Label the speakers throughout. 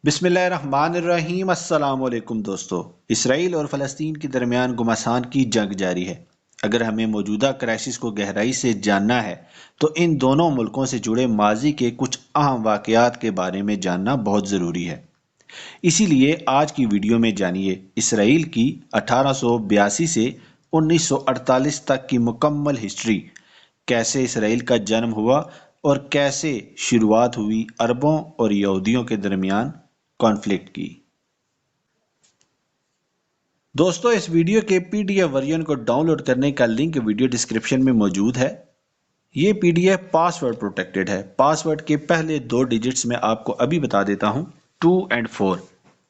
Speaker 1: بسم اللہ الرحمن الرحیم۔ السلام علیکم دوستو۔ اسرائیل اور فلسطین کے درمیان گھمسان کی جنگ جاری ہے۔ اگر ہمیں موجودہ کرائسس کو گہرائی سے جاننا ہے تو ان دونوں ملکوں سے جڑے ماضی کے کچھ اہم واقعات کے بارے میں جاننا بہت ضروری ہے۔ اسی لیے آج کی ویڈیو میں جانیے اسرائیل کی 1882 سے 1948 تک کی مکمل ہسٹری، کیسے اسرائیل کا جنم ہوا اور کیسے شروعات ہوئی عربوں اور یہودیوں کے درمیان کانفلکٹ کی۔ دوستو، اس ویڈیو کے پی ڈی ایف ورژن کو ڈاؤن لوڈ کرنے کا لنک ویڈیو ڈسکرپشن میں موجود ہے۔ یہ پی ڈی ایف پاس ورڈ پروٹیکٹڈ ہے۔ پاس ورڈ کے پہلے 2 ڈیجٹس میں آپ کو ابھی بتا دیتا ہوں، 2 اور 4۔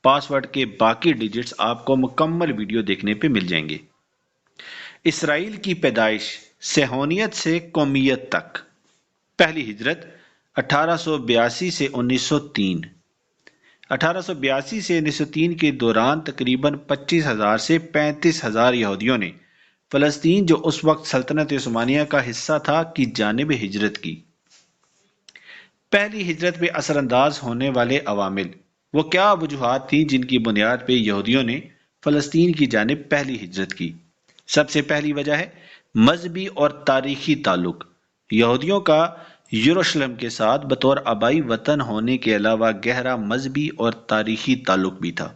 Speaker 1: پاس ورڈ کے باقی ڈیجٹس آپ کو مکمل ویڈیو دیکھنے پہ مل جائیں گے۔ اسرائیل کی پیدائش صہیونیت سے قومیت تک۔ پہلی ہجرت 1882 سے 1903۔ 1882 سے 1903 کے دوران تقریباً 25,000 سے 35,000 یہودیوں نے فلسطین، جو اس وقت سلطنت عثمانیہ کا حصہ تھا، کی جانب ہجرت کی۔ پہلی ہجرت میں اثر انداز ہونے والے عوامل، وہ کیا وجوہات تھیں جن کی بنیاد پہ یہودیوں نے فلسطین کی جانب پہلی ہجرت کی؟ سب سے پہلی وجہ ہے مذہبی اور تاریخی تعلق۔ یہودیوں کا یروشلم کے ساتھ بطور آبائی وطن ہونے کے علاوہ گہرا مذہبی اور تاریخی تعلق بھی تھا۔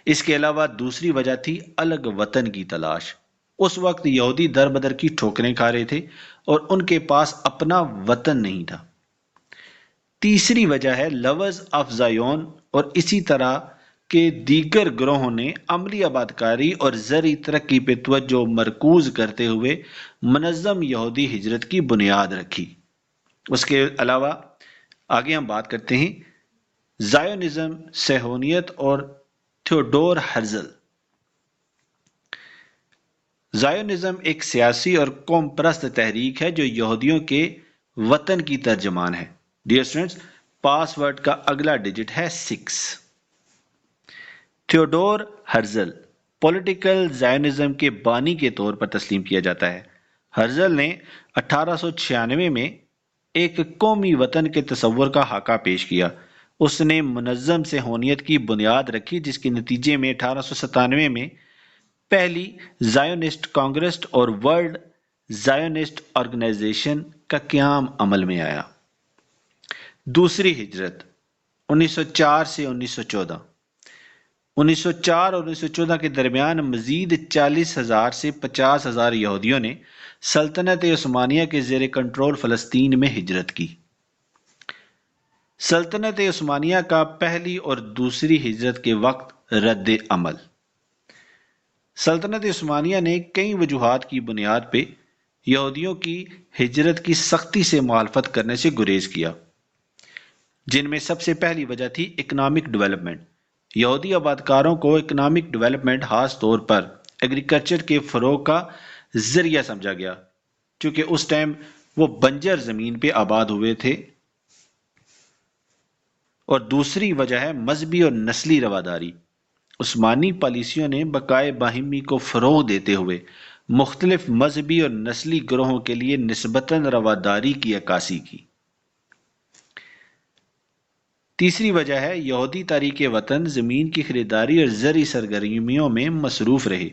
Speaker 1: اس کے علاوہ دوسری وجہ تھی الگ وطن کی تلاش۔ اس وقت یہودی در بدر کی ٹھوکریں کھا رہے تھے اور ان کے پاس اپنا وطن نہیں تھا۔ تیسری وجہ ہے لفظ افزایون اور اسی طرح کے دیگر گروہوں نے عملی آبادکاری اور زرعی ترقی پہ توجہ مرکوز کرتے ہوئے منظم یہودی ہجرت کی بنیاد رکھی۔ اس کے علاوہ آگے ہم بات کرتے ہیں زائونزم، صہیونیت اور تھیوڈور ہرزل۔ زائونزم ایک سیاسی اور قوم پرست تحریک ہے جو یہودیوں کے وطن کی ترجمان ہے۔ ڈیئر اسٹوڈنٹس، پاس ورڈ کا اگلا ڈیجٹ ہے 6۔ تھیوڈور ہرزل پولیٹیکل زائونزم کے بانی کے طور پر تسلیم کیا جاتا ہے۔ ہرزل نے 1896 میں ایک قومی وطن کے تصور کا خاکہ پیش کیا۔ اس نے منظم صہیونیت کی بنیاد رکھی، جس کے نتیجے میں 1897 میں پہلی زائونسٹ کانگریس اور ورلڈ زائونسٹ آرگنائزیشن کا قیام عمل میں آیا۔ دوسری ہجرت 1904 سے 1914۔ 1904 اور 1914 کے درمیان مزید 40,000 سے 50,000 یہودیوں نے سلطنت عثمانیہ کے زیر کنٹرول فلسطین میں ہجرت کی۔ سلطنت عثمانیہ کا پہلی اور دوسری ہجرت کے وقت رد عمل۔ سلطنت عثمانیہ نے کئی وجوہات کی بنیاد پہ یہودیوں کی ہجرت کی سختی سے مخالفت کرنے سے گریز کیا، جن میں سب سے پہلی وجہ تھی اکنامک ڈیولپمنٹ۔ یہودی آبادکاروں کو اکنامک ڈیولپمنٹ خاص طور پر ایگریکلچر کے فروغ کا ذریعہ سمجھا گیا، چونکہ اس ٹائم وہ بنجر زمین پہ آباد ہوئے تھے۔ اور دوسری وجہ ہے مذہبی اور نسلی رواداری۔ عثمانی پالیسیوں نے بقائے باہمی کو فروغ دیتے ہوئے مختلف مذہبی اور نسلی گروہوں کے لیے نسبتاً رواداری کی عکاسی کی۔ تیسری وجہ ہے یہودی تارک وطن زمین کی خریداری اور زرعی سرگرمیوں میں مصروف رہے۔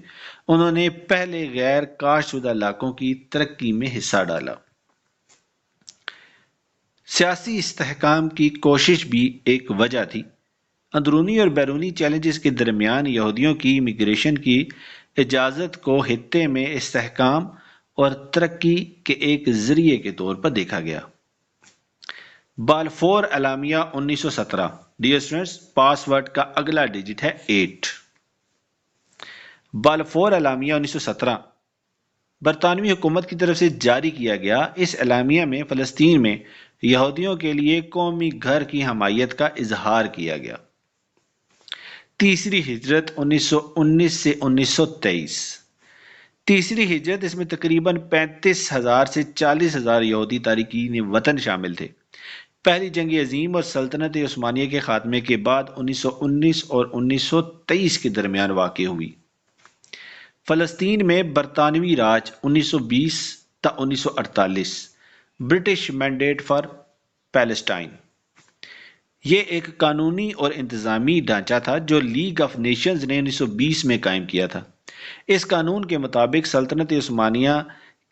Speaker 1: انہوں نے پہلے غیر کاشت شدہ علاقوں کی ترقی میں حصہ ڈالا۔ سیاسی استحکام کی کوشش بھی ایک وجہ تھی۔ اندرونی اور بیرونی چیلنجز کے درمیان یہودیوں کی امیگریشن کی اجازت کو خطے میں استحکام اور ترقی کے ایک ذریعے کے طور پر دیکھا گیا۔ بالفور اعلامیہ 1917۔ ڈیئر اسٹوڈنٹس، پاس ورڈ کا اگلا ڈیجٹ ہے 8۔ بالفور اعلامیہ 1917 برطانوی حکومت کی طرف سے جاری کیا گیا۔ اس اعلامیہ میں فلسطین میں یہودیوں کے لیے قومی گھر کی حمایت کا اظہار کیا گیا۔ تیسری ہجرت 1919 سے 1923۔ تیسری ہجرت، اس میں تقریباً 35,000 سے 40,000 یہودی تارکین وطن شامل تھے۔ پہلی جنگ عظیم اور سلطنت عثمانیہ کے خاتمے کے بعد 1919 اور 1923 کے درمیان واقع ہوئی۔ فلسطین میں برطانوی راج 1920 تا 1948، برٹش مینڈیٹ فار پیلسٹائن۔ یہ ایک قانونی اور انتظامی ڈھانچہ تھا جو لیگ آف نیشنز نے 1920 میں قائم کیا تھا۔ اس قانون کے مطابق سلطنت عثمانیہ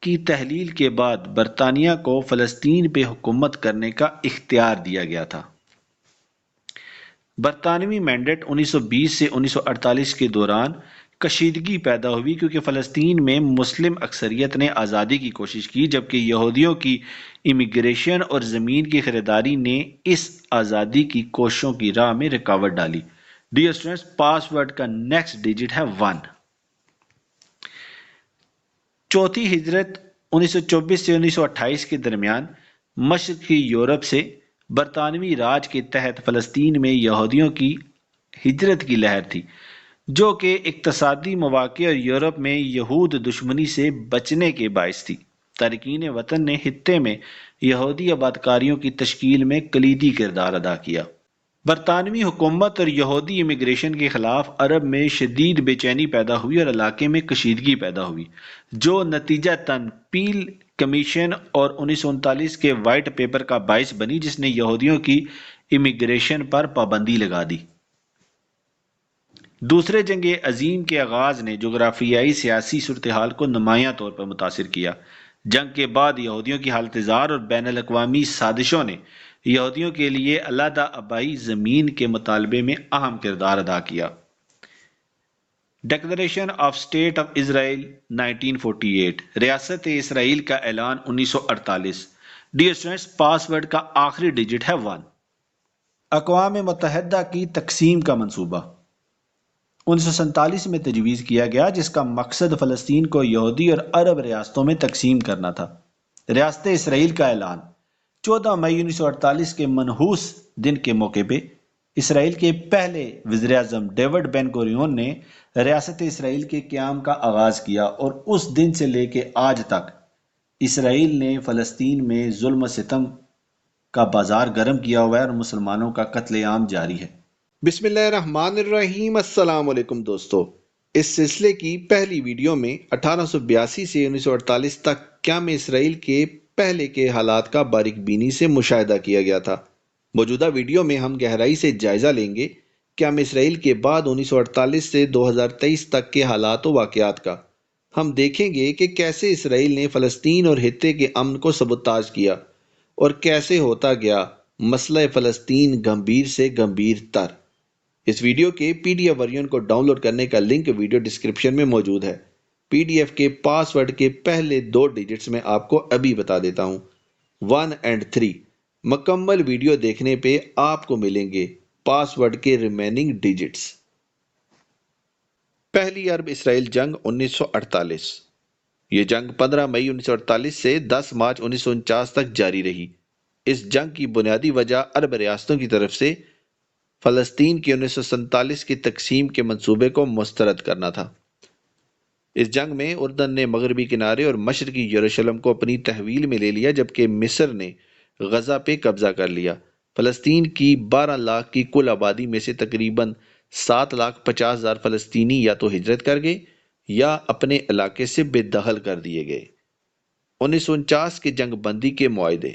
Speaker 1: کی تحلیل کے بعد برطانیہ کو فلسطین پہ حکومت کرنے کا اختیار دیا گیا تھا۔ برطانوی مینڈیٹ 1920 سے 1948 کے دوران کشیدگی پیدا ہوئی کیونکہ فلسطین میں مسلم اکثریت نے آزادی کی کوشش کی، جبکہ یہودیوں کی امیگریشن اور زمین کی خریداری نے اس آزادی کی کوششوں کی راہ میں رکاوٹ ڈالی۔ ڈیئر اسٹوڈنٹس، پاس ورڈ کا نیکسٹ ڈیجٹ ہے 1۔ چوتھی ہجرت 1924 سے 1928 کے درمیان مشرقی یورپ سے برطانوی راج کے تحت فلسطین میں یہودیوں کی ہجرت کی لہر تھی، جو کہ اقتصادی مواقع اور یورپ میں یہود دشمنی سے بچنے کے باعث تھی۔ تارکین وطن نے خطے میں یہودی آبادکاریوں کی تشکیل میں کلیدی کردار ادا کیا۔ برطانوی حکومت اور یہودی امیگریشن کے خلاف عرب میں شدید بے چینی پیدا ہوئی اور علاقے میں کشیدگی پیدا ہوئی، جو نتیجتاً پیل کمیشن اور 1939 کے وائٹ پیپر کا باعث بنی، جس نے یہودیوں کی امیگریشن پر پابندی لگا دی۔ دوسرے جنگ عظیم کے آغاز نے جغرافیائی سیاسی صورتحال کو نمایاں طور پر متاثر کیا۔ جنگ کے بعد یہودیوں کی حالت زار اور بین الاقوامی سازشوں نے یہودیوں کے لیے علیحدہ آبائی زمین کے مطالبے میں اہم کردار ادا کیا۔ Declaration of state of Israel 1948، ریاست اسرائیل کا اعلان 1948۔ ڈیئر اسٹوڈنٹس، پاس ورڈ کا آخری ڈیجٹ ہے 1۔ اقوام متحدہ کی تقسیم کا منصوبہ 1947 میں تجویز کیا گیا، جس کا مقصد فلسطین کو یہودی اور عرب ریاستوں میں تقسیم کرنا تھا۔ ریاست اسرائیل کا اعلان 14 مئی 1948 کے منحوس دن کے موقع پہ اسرائیل کے پہلے وزیر اعظم ڈیوڈ بین گوریون نے ریاست اسرائیل کے قیام کا آغاز کیا، اور اس دن سے لے کے آج تک اسرائیل نے فلسطین میں ظلم و ستم کا بازار گرم کیا ہوا ہے اور مسلمانوں کا قتل عام جاری ہے۔
Speaker 2: بسم اللہ الرحمن الرحیم۔ السلام علیکم دوستو، اس سلسلے کی پہلی ویڈیو میں 1882 سے 1948 تک قیام اسرائیل کے پہلے کے حالات کا باریک بینی سے مشاہدہ کیا گیا تھا۔ موجودہ ویڈیو میں ہم گہرائی سے جائزہ لیں گے قیام اسرائیل کے بعد 1948 سے 2023 تک کے حالات و واقعات کا۔ ہم دیکھیں گے کہ کیسے اسرائیل نے فلسطین اور خطے کے امن کو سبوتاژ کیا، اور کیسے ہوتا گیا مسئلہ فلسطین گمبھیر سے گمبھیر تر۔ اس ویڈیو کے پی ڈی ایف ورژن کو ڈاؤن لوڈ کرنے کا لنک ویڈیو ڈسکرپشن میں موجود ہے۔ پی ڈی ایف کے پاس ورڈ کے پہلے 2 ڈیجٹس میں آپ کو ابھی بتا دیتا ہوں، 1 اور 3۔ مکمل ویڈیو دیکھنے پہ آپ کو ملیں گے پاس ورڈ کے ریمیننگ ڈیجٹس۔ پہلی عرب اسرائیل جنگ 1948۔ یہ جنگ 15 مئی 1948 سے 10 مارچ 1949 تک جاری رہی۔ اس جنگ کی بنیادی وجہ عرب ریاستوں کی طرف سے فلسطین کی 1947 کی تقسیم کے منصوبے کو مسترد کرنا تھا۔ اس جنگ میں اردن نے مغربی کنارے اور مشرقی یروشلم کو اپنی تحویل میں لے لیا، جبکہ مصر نے غزہ پہ قبضہ کر لیا۔ فلسطین کی 12 لاکھ کی کل آبادی میں سے تقریباً 7,50,000 فلسطینی یا تو ہجرت کر گئے یا اپنے علاقے سے بے دخل کر دیے گئے۔ 1949 کے جنگ بندی کے معاہدے۔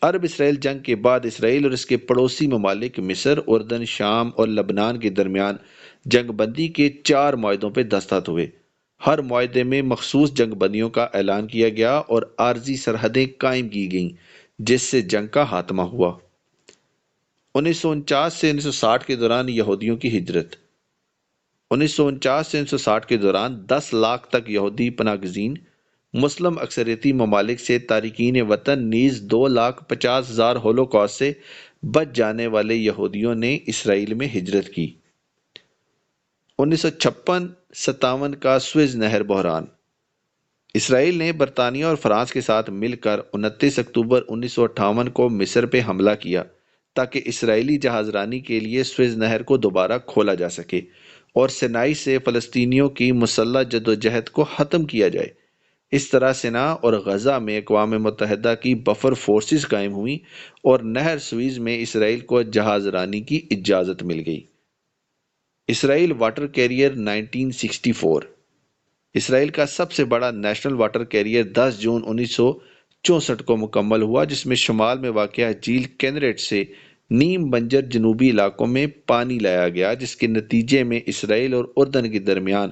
Speaker 2: عرب اسرائیل جنگ کے بعد اسرائیل اور اس کے پڑوسی ممالک مصر، اردن، شام اور لبنان کے درمیان جنگ بندی کے 4 معاہدوں پہ دستخط ہوئے۔ ہر معاہدے میں مخصوص جنگ بندیوں کا اعلان کیا گیا اور عارضی سرحدیں قائم کی گئیں، جس سے جنگ کا خاتمہ ہوا۔ 1949 سے 1960 کے دوران یہودیوں کی ہجرت۔ 1949 سے 1960 کے دوران 10 لاکھ تک یہودی پناہ گزین مسلم اکثریتی ممالک سے تارکین وطن نیز 2,50,000 ہولوکاسٹ سے بچ جانے والے یہودیوں نے اسرائیل میں ہجرت کی۔ 1956-57 کا سوئز نہر بحران۔ اسرائیل نے برطانیہ اور فرانس کے ساتھ مل کر 29 اکتوبر 1958 کو مصر پہ حملہ کیا تاکہ اسرائیلی جہاز رانی کے لیے سوئز نہر کو دوبارہ کھولا جا سکے اور سینائی سے فلسطینیوں کی مسلح جدوجہد کو ختم کیا جائے۔ اس طرح سینا اور غزہ میں اقوام متحدہ کی بفر فورسز قائم ہوئیں اور نہر سوئز میں اسرائیل کو جہاز رانی کی اجازت مل گئی۔ اسرائیل واٹر کیریئر 1964۔ اسرائیل کا سب سے بڑا نیشنل واٹر کیریئر 10 جون 1964 کو مکمل ہوا، جس میں شمال میں واقع جھیل کینریٹ سے نیم بنجر جنوبی علاقوں میں پانی لایا گیا، جس کے نتیجے میں اسرائیل اور اردن کے درمیان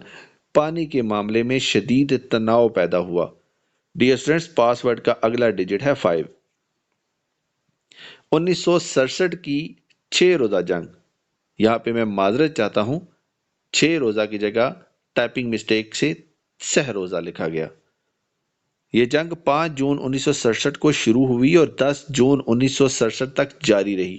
Speaker 2: پانی کے معاملے میں شدید تناؤ پیدا ہوا۔ ڈیئر اسٹوڈنٹس، پاس ورڈ کا اگلا ڈیجٹ ہے 5۔ 1967 کی 6 روزہ جنگ، یہاں پہ میں معذرت چاہتا ہوں، 6 روزہ کی جگہ ٹائپنگ مسٹیک سے 6 روزہ لکھا گیا۔ یہ جنگ 5 جون 1967 کو شروع ہوئی اور 10 جون 1967 تک جاری رہی۔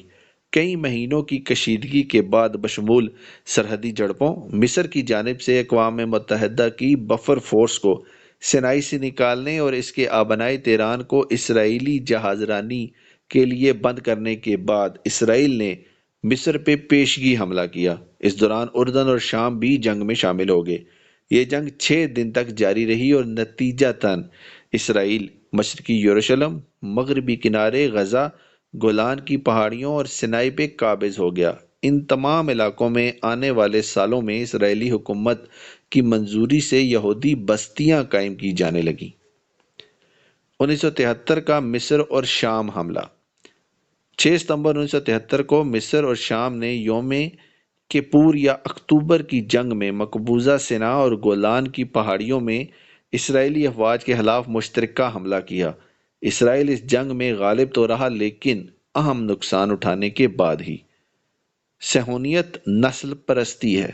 Speaker 2: کئی مہینوں کی کشیدگی کے بعد بشمول سرحدی جھڑپوں، مصر کی جانب سے اقوام متحدہ کی بفر فورس کو سینائی سے نکالنے اور اس کے آبنائے تیران کو اسرائیلی جہاز رانی کے لیے بند کرنے کے بعد اسرائیل نے مصر پہ پیشگی حملہ کیا۔ اس دوران اردن اور شام بھی جنگ میں شامل ہو گئے۔ یہ جنگ 6 دن تک جاری رہی اور نتیجتاً اسرائیل مشرقی یروشلم، مغربی کنارے غزہ، گولان کی پہاڑیوں اور سینائی پہ قابض ہو گیا۔ ان تمام علاقوں میں آنے والے سالوں میں اسرائیلی حکومت کی منظوری سے یہودی بستیاں قائم کی جانے لگیں۔ 1973 کا مصر اور شام حملہ۔ 6 ستمبر 1973 کو مصر اور شام نے یوم کپور یا اکتوبر کی جنگ میں مقبوضہ سینا اور گولان کی پہاڑیوں میں اسرائیلی افواج کے خلاف مشترکہ حملہ کیا۔ اسرائیل اس جنگ میں غالب تو رہا، لیکن اہم نقصان اٹھانے کے بعد ہی۔ صہیونیت نسل پرستی ہے۔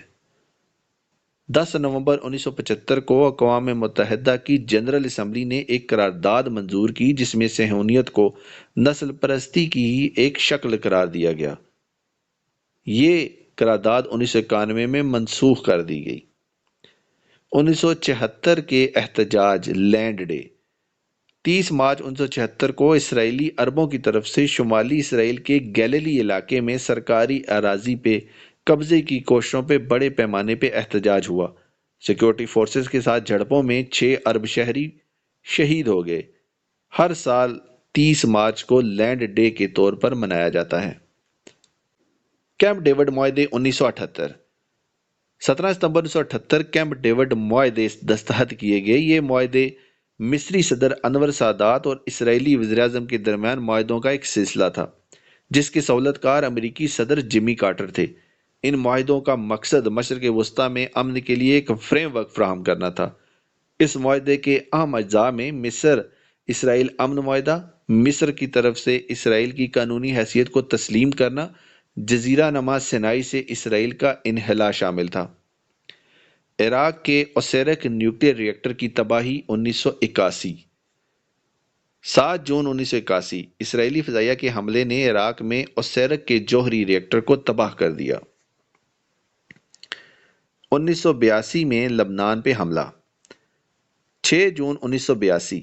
Speaker 2: 10 نومبر 1975 کو اقوام متحدہ کی جنرل اسمبلی نے ایک قرارداد منظور کی جس میں صہیونیت کو نسل پرستی کی ہی ایک شکل قرار دیا گیا۔ یہ قرارداد 1991 میں منسوخ کر دی گئی۔ 1976 کے احتجاج لینڈ ڈے۔ 30 مارچ 1976 کو اسرائیلی اربوں کی طرف سے شمالی اسرائیل کے گلیلی علاقے میں سرکاری اراضی پہ قبضے کی کوششوں پہ بڑے پیمانے پہ احتجاج ہوا۔ سیکورٹی فورسز کے ساتھ جھڑپوں میں 6 ارب شہری شہید ہو گئے۔ ہر سال 30 مارچ کو لینڈ ڈے کے طور پر منایا جاتا ہے۔ کیمپ ڈیوڈ معاہدے 1978۔ 17 ستمبر 1978 کیمپ ڈیوڈ معاہدے دستخط کیے گئے۔ یہ معاہدے مصری صدر انور سادات اور اسرائیلی وزیراعظم کے درمیان معاہدوں کا ایک سلسلہ تھا، جس کے سہولت کار امریکی صدر جمی کارٹر تھے۔ ان معاہدوں کا مقصد مشرق وسطیٰ میں امن کے لیے ایک فریم ورک فراہم کرنا تھا۔ اس معاہدے کے اہم اجزاء میں مصر اسرائیل امن معاہدہ، مصر کی طرف سے اسرائیل کی قانونی حیثیت کو تسلیم کرنا، جزیرہ نما سینائی سے اسرائیل کا انخلا شامل تھا۔ عراق کے اوسیرک نیوکلیئر ری ایکٹر کی تباہی 1981۔ 7 جون 1981 اسرائیلی فضائیہ کے حملے نے عراق میں اوسیرک کے جوہری ری ایکٹر کو تباہ کر دیا۔ 1982 میں لبنان پہ حملہ۔ 6 جون 1982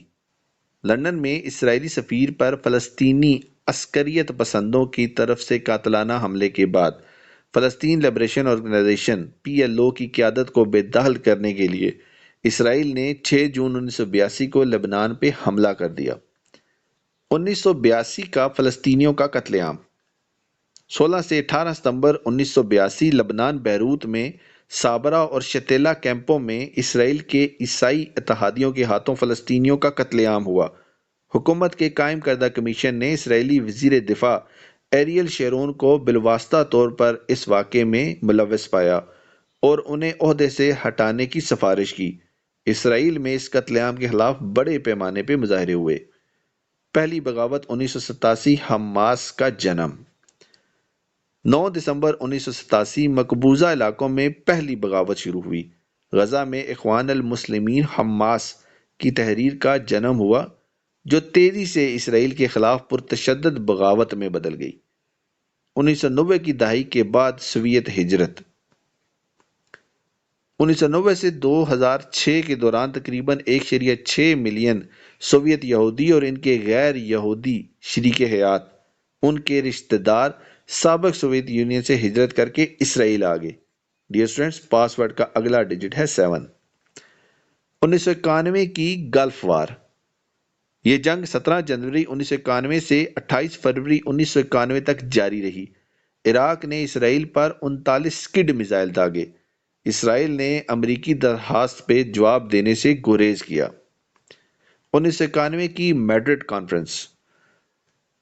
Speaker 2: لندن میں اسرائیلی سفیر پر فلسطینی عسکریت پسندوں کی طرف سے قاتلانہ حملے کے بعد فلسطین لبریشن آرگنائزیشن PLO کی قیادت کو بے دخل کرنے کے لیے اسرائیل نے 6 جون 1982 کو لبنان پہ حملہ کر دیا۔ 1982 کا فلسطینیوں کا قتل عام۔ 16 سے 18 ستمبر 1982 لبنان بیروت میں صابرہ اور شتیلا کیمپوں میں اسرائیل کے عیسائی اتحادیوں کے ہاتھوں فلسطینیوں کا قتل عام ہوا۔ حکومت کے قائم کردہ کمیشن نے اسرائیلی وزیر دفاع ایریل شیرون کو بالواسطہ طور پر اس واقعے میں ملوث پایا اور انہیں عہدے سے ہٹانے کی سفارش کی۔ اسرائیل میں اس قتل عام کے خلاف بڑے پیمانے پہ مظاہرے ہوئے۔ پہلی بغاوت 1987 حماس کا جنم۔ 9 دسمبر 1987 مقبوضہ علاقوں میں پہلی بغاوت شروع ہوئی۔ غزہ میں اخوان المسلمین حماس کی تحریر کا جنم ہوا، جو تیزی سے اسرائیل کے خلاف پرتشدد بغاوت میں بدل گئی۔ 1990 کی دہائی کے بعد سوویت ہجرت۔ 1990 سے 2006 کے دوران تقریباً 1.6 ملین سوویت یہودی اور ان کے غیر یہودی شریک حیات، ان کے رشتہ دار سابق سوویت یونین سے ہجرت کر کے اسرائیل آ گئے۔ ڈیئر اسٹوڈنٹس، پاس ورڈ کا اگلا ڈیجٹ ہے 7۔ 1991 کی گلف وار۔ یہ جنگ 17 جنوری 1991 سے 28 فروری 1991 تک جاری رہی۔ عراق نے اسرائیل پر 39 اسکڈ میزائل داغے۔ اسرائیل نے امریکی درخواست پہ جواب دینے سے گریز کیا۔ 1991 کی میڈرڈ کانفرنس۔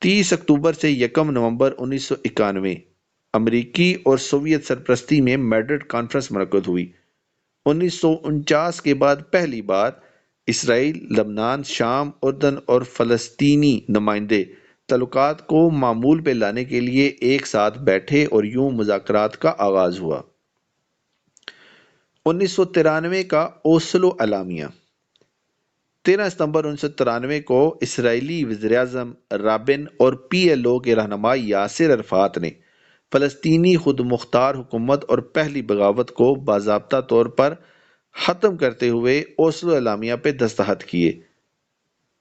Speaker 2: 30 اکتوبر سے 1 نومبر 1991 امریکی اور سوویت سرپرستی میں میڈرڈ کانفرنس منعقد ہوئی۔ 1949 کے بعد پہلی بار اسرائیل، لبنان، شام، اردن اور فلسطینی نمائندے تعلقات کو معمول پہ لانے کے لیے ایک ساتھ بیٹھے اور یوں مذاکرات کا آغاز ہوا۔ 1993 کا اوسلو اعلامیہ۔ 13 ستمبر 1993 کو اسرائیلی وزیراعظم رابن اور پی ایل او کے رہنما یاسر عرفات نے فلسطینی خود مختار حکومت اور پہلی بغاوت کو باضابطہ طور پر ختم کرتے ہوئے اوسلو اعلامیہ پہ دستخط کیے۔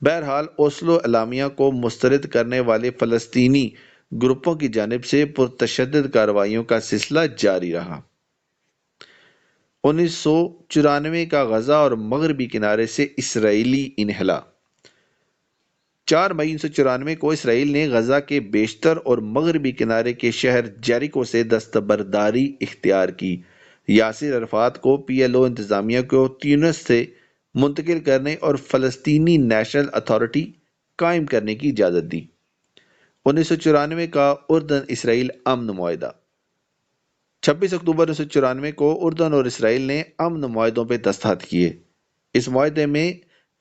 Speaker 2: بہرحال اوسلو اعلامیہ کو مسترد کرنے والے فلسطینی گروپوں کی جانب سے پرتشدد کارروائیوں کا سلسلہ جاری رہا۔ 1994 کا غزہ اور مغربی کنارے سے اسرائیلی انخلا۔ 4 مئی 1994 کو اسرائیل نے غزہ کے بیشتر اور مغربی کنارے کے شہر جیریکو سے دستبرداری اختیار کی۔ یاسر عرفات کو پی ایل او انتظامیہ کو تیونس سے منتقل کرنے اور فلسطینی نیشنل اتھارٹی قائم کرنے کی اجازت دی۔ 1994 کا اردن اسرائیل امن معاہدہ۔ 26 اکتوبر 1994 کو اردن اور اسرائیل نے امن معاہدوں پہ دستخط کیے۔ اس معاہدے میں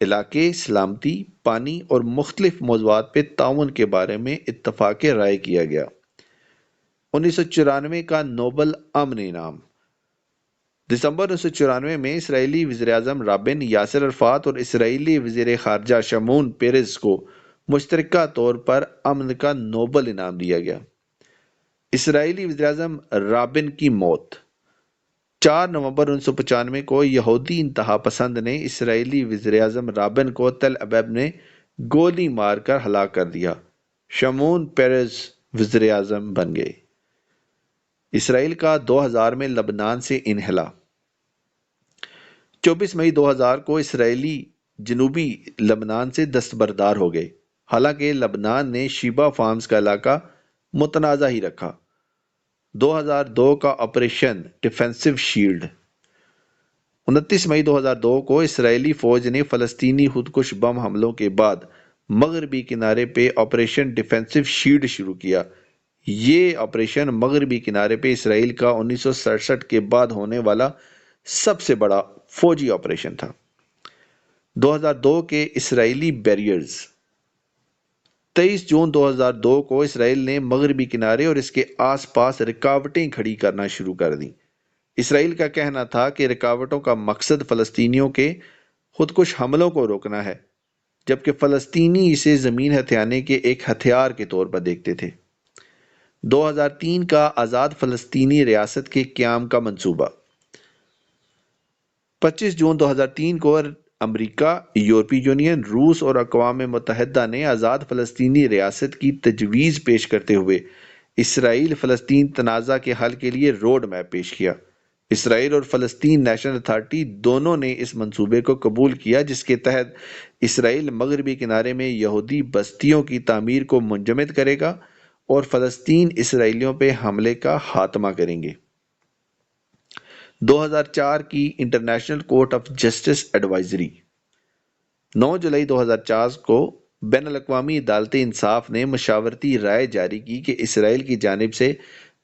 Speaker 2: علاقے، سلامتی، پانی اور مختلف موضوعات پہ تعاون کے بارے میں اتفاق رائے کیا گیا۔ 1994 کا نوبل امن انعام۔ دسمبر 1994 میں اسرائیلی وزیراعظم رابن، یاسر عرفات اور اسرائیلی وزیر خارجہ شمعون پیرز کو مشترکہ طور پر امن کا نوبل انعام دیا گیا۔ اسرائیلی وزیراعظم رابن کی موت۔ 4 نومبر 1995 کو یہودی انتہا پسند نے اسرائیلی وزیراعظم رابن کو تل ابیب میں گولی مار کر ہلاک کر دیا۔ شمعون پیرز وزیراعظم بن گئے۔ اسرائیل کا 2000 میں لبنان سے انخلا۔ 24 مئی 2000 کو اسرائیلی جنوبی لبنان سے دستبردار ہو گئے، حالانکہ لبنان نے شیبا فارمز کا علاقہ متنازع ہی رکھا۔ 2002 کا آپریشن ڈیفینسو شیلڈ۔ 29 مئی 2002 کو اسرائیلی فوج نے فلسطینی خودکش بم حملوں کے بعد مغربی کنارے پہ آپریشن ڈیفینسو شیلڈ شروع کیا۔ یہ آپریشن مغربی کنارے پہ اسرائیل کا 1967 کے بعد ہونے والا سب سے بڑا فوجی آپریشن تھا۔ 2002 کے اسرائیلی بیریئرز۔ 23 جون 2002 کو اسرائیل نے مغربی کنارے اور اس کے آس پاس رکاوٹیں کھڑی کرنا شروع کر دیں۔ اسرائیل کا کہنا تھا کہ رکاوٹوں کا مقصد فلسطینیوں کے خودکش حملوں کو روکنا ہے، جبکہ فلسطینی اسے زمین ہتھیانے کے ایک ہتھیار کے طور پر دیکھتے تھے۔ 2003 کا آزاد فلسطینی ریاست کے قیام کا منصوبہ۔ 25 جون 2003 کو امریکہ، یورپی یونین، روس اور اقوام متحدہ نے آزاد فلسطینی ریاست کی تجویز پیش کرتے ہوئے اسرائیل فلسطین تنازع کے حل کے لیے روڈ میپ پیش کیا۔ اسرائیل اور فلسطین نیشنل اتھارٹی دونوں نے اس منصوبے کو قبول کیا، جس کے تحت اسرائیل مغربی کنارے میں یہودی بستیوں کی تعمیر کو منجمد کرے گا اور فلسطین اسرائیلیوں پہ حملے کا خاتمہ کریں گے۔ 2004 کی international court of justice advisory. 9 جولائی 2004 کو بین الاقوامی عدالت انصاف نے مشاورتی رائے جاری کی کہ اسرائیل کی جانب سے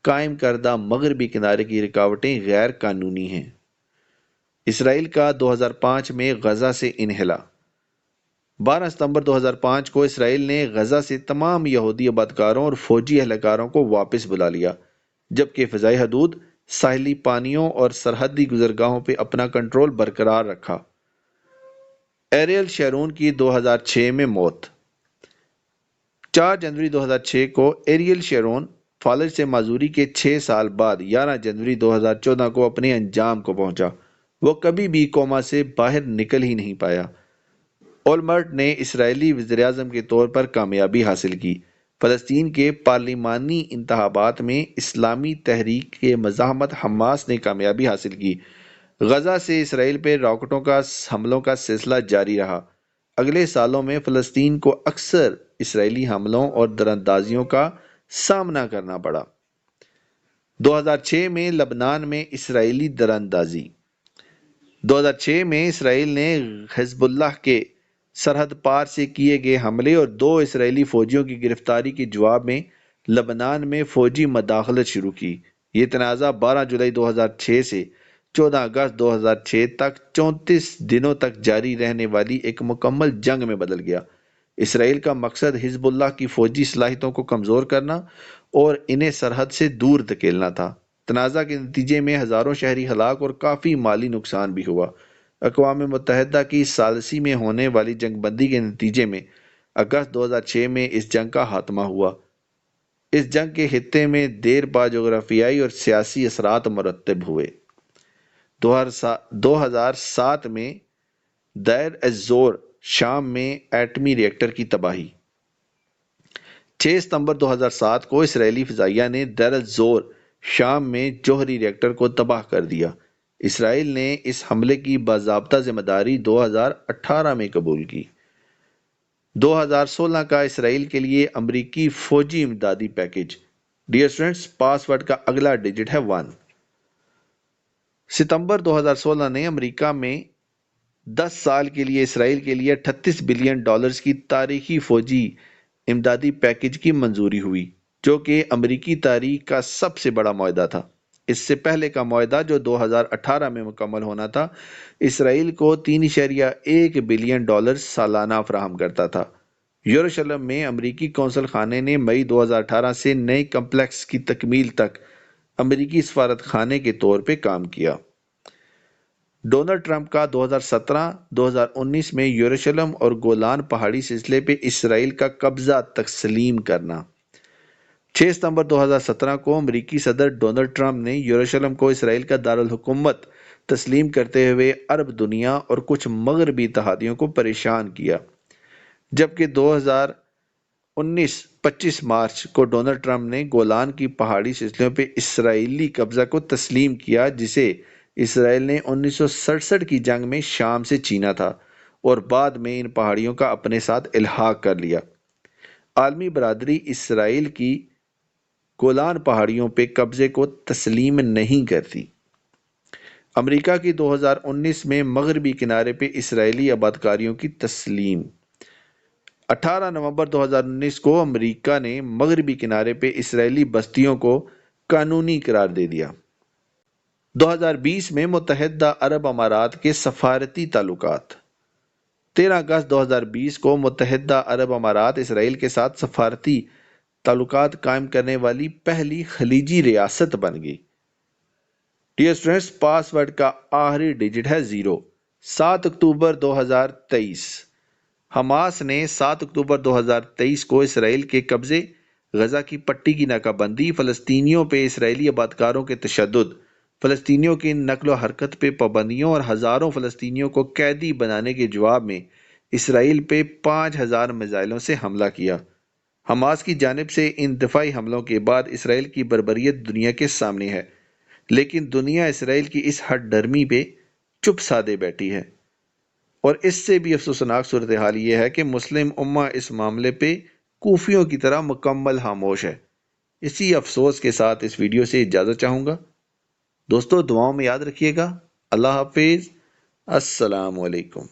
Speaker 2: قائم کردہ مغربی کنارے کی رکاوٹیں غیر قانونی ہیں۔ اسرائیل کا 2005 میں غزہ سے انخلا۔ 12 ستمبر 2005 کو اسرائیل نے غزہ سے تمام یہودی آبادکاروں اور فوجی اہلکاروں کو واپس بلا لیا، جبکہ فضائی حدود، ساحلی پانیوں اور سرحدی گزرگاہوں پہ اپنا کنٹرول برقرار رکھا۔ ایریل شیرون کی 2006 میں موت۔ 4 جنوری 2006 کو ایریل شیرون فالج سے معذوری کے 6 سال بعد 11 جنوری 2014 کو اپنے انجام کو پہنچا۔ وہ کبھی بھی کوما سے باہر نکل ہی نہیں پایا۔ اولمرٹ نے اسرائیلی وزیراعظم کے طور پر کامیابی حاصل کی۔ فلسطین کے پارلیمانی انتخابات میں اسلامی تحریک کے مزاحمت حماس نے کامیابی حاصل کی۔ غزہ سے اسرائیل پہ راکٹوں کا حملوں کا سلسلہ جاری رہا۔ اگلے سالوں میں فلسطین کو اکثر اسرائیلی حملوں اور دراندازیوں کا سامنا کرنا پڑا۔ 2006 میں لبنان میں اسرائیلی دراندازی۔ 2006 میں اسرائیل نے حزب اللہ کے سرحد پار سے کیے گئے حملے اور 2 اسرائیلی فوجیوں کی گرفتاری کے جواب میں لبنان میں فوجی مداخلت شروع کی۔ یہ تنازع 12 جولائی 2006 سے 14 اگست 2006 تک 34 دنوں تک جاری رہنے والی ایک مکمل جنگ میں بدل گیا۔ اسرائیل کا مقصد حزب اللہ کی فوجی صلاحیتوں کو کمزور کرنا اور انہیں سرحد سے دور دھکیلنا تھا۔ تنازع کے نتیجے میں ہزاروں شہری ہلاک اور کافی مالی نقصان بھی ہوا۔ اقوام متحدہ کی ثالثی میں ہونے والی جنگ بندی کے نتیجے میں اگست 2006 میں اس جنگ کا خاتمہ ہوا۔ اس جنگ کے خطے میں دیر پا جغرافیائی اور سیاسی اثرات مرتب ہوئے۔ 2007 میں دیر الزور شام میں ایٹمی ری ایکٹر کی تباہی۔ 6 ستمبر 2007 کو اسرائیلی فضائیہ نے دیر الزور شام میں جوہری ری ایکٹر کو تباہ کر دیا۔ اسرائیل نے اس حملے کی باضابطہ ذمہ داری 2018 میں قبول کی۔ 2016 کا اسرائیل کے لیے امریکی فوجی امدادی پیکج۔ ڈیئر اسٹوڈنٹس، پاس ورڈ کا اگلا ڈیجٹ ہے 1۔ ستمبر 2016 نے امریکہ میں 10 سال کے لیے اسرائیل کے لیے $38 بلین کی تاریخی فوجی امدادی پیکج کی منظوری ہوئی، جو کہ امریکی تاریخ کا سب سے بڑا معاہدہ تھا۔ اس سے پہلے کا معاہدہ جو 2018 میں مکمل ہونا تھا، اسرائیل کو $3.1 بلین سالانہ فراہم کرتا تھا۔ یروشلم میں امریکی قونصل خانے نے مئی 2018 سے نئے کمپلیکس کی تکمیل تک امریکی سفارت خانے کے طور پہ کام کیا۔ ڈونلڈ ٹرمپ کا 2017-2019 میں یروشلم اور گولان پہاڑی سلسلے پہ اسرائیل کا قبضہ تسلیم کرنا۔ 6 ستمبر 2017 کو امریکی صدر ڈونلڈ ٹرمپ نے یروشلم کو اسرائیل کا دارالحکومت تسلیم کرتے ہوئے عرب دنیا اور کچھ مغربی اتحادیوں کو پریشان کیا، جبکہ 25 مارچ کو ڈونلڈ ٹرمپ نے گولان کی پہاڑی سلسلوں پہ اسرائیلی قبضہ کو تسلیم کیا، جسے اسرائیل نے 1967 کی جنگ میں شام سے چھینا تھا اور بعد میں ان پہاڑیوں کا اپنے ساتھ الحاق کر لیا۔ عالمی برادری اسرائیل کی گولان پہاڑیوں پہ قبضے کو تسلیم نہیں کرتی۔ امریکہ کی 2019 میں مغربی کنارے پہ اسرائیلی آبادکاریوں کی تسلیم۔ 18 نومبر 2019 کو امریکہ نے مغربی کنارے پہ اسرائیلی بستیوں کو قانونی قرار دے دیا۔ 2020 میں متحدہ عرب امارات کے سفارتی تعلقات۔ 13 اگست 2020 کو متحدہ عرب امارات اسرائیل کے ساتھ سفارتی تعلقات قائم کرنے والی پہلی خلیجی ریاست بن گئی۔ ڈیئر اسٹوڈنٹس، پاس ورڈ کا آخری ڈیجٹ ہے 0۔ 7 اکتوبر 2023 حماس نے 7 اکتوبر 2023 کو اسرائیل کے قبضے، غزہ کی پٹی کی ناکہ بندی، فلسطینیوں پہ اسرائیلی آبادکاروں کے تشدد، فلسطینیوں کی نقل و حرکت پہ پابندیوں اور ہزاروں فلسطینیوں کو قیدی بنانے کے جواب میں اسرائیل پہ 5000 میزائلوں سے حملہ کیا۔ حماس کی جانب سے ان دفاعی حملوں کے بعد اسرائیل کی بربریت دنیا کے سامنے ہے، لیکن دنیا اسرائیل کی اس ہٹ ڈرمی پہ چپ سادے بیٹھی ہے، اور اس سے بھی افسوسناک صورتحال یہ ہے کہ مسلم امہ اس معاملے پہ کوفیوں کی طرح مکمل خاموش ہے۔ اسی افسوس کے ساتھ اس ویڈیو سے اجازت چاہوں گا۔ دوستو، دعاؤں میں یاد رکھیے گا۔ اللہ حافظ۔ السلام علیکم۔